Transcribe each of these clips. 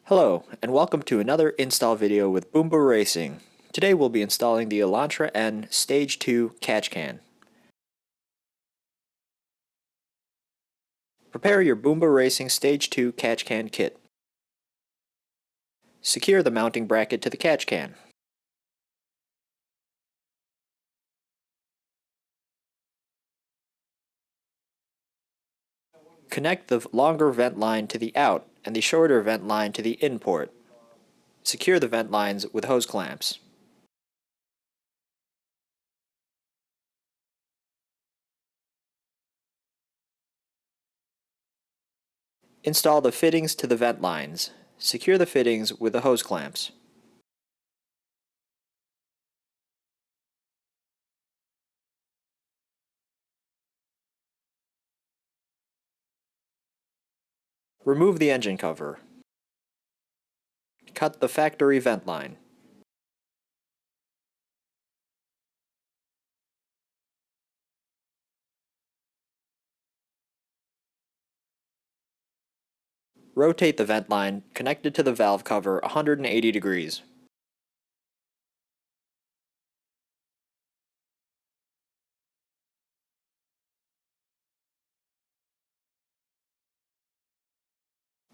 Hello, and welcome to another install video with Boomba Racing. Today we'll be installing the Elantra N Stage 2 catch can. Prepare your Boomba Racing Stage 2 catch can kit. Secure the mounting bracket to the catch can. Connect the longer vent line to the out and the shorter vent line to the in port. Secure the vent lines with hose clamps. Install the fittings to the vent lines. Secure the fittings with the hose clamps. Remove the engine cover. Cut the factory vent line. Rotate the vent line connected to the valve cover 180 degrees.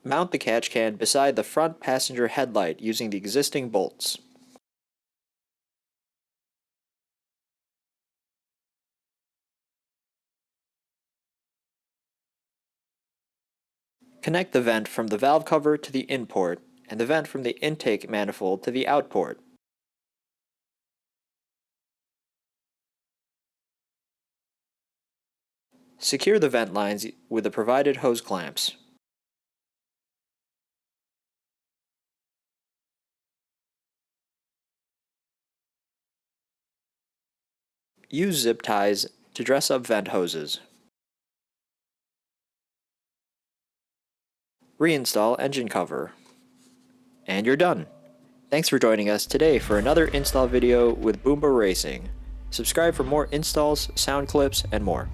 Mount the catch can beside the front passenger headlight using the existing bolts. Connect the vent from the valve cover to the in port and the vent from the intake manifold to the out port. Secure the vent lines with the provided hose clamps. Use zip ties to dress up vent hoses. Reinstall engine cover. And you're done. Thanks for joining us today for another install video with Boomba Racing. Subscribe for more installs, sound clips, and more.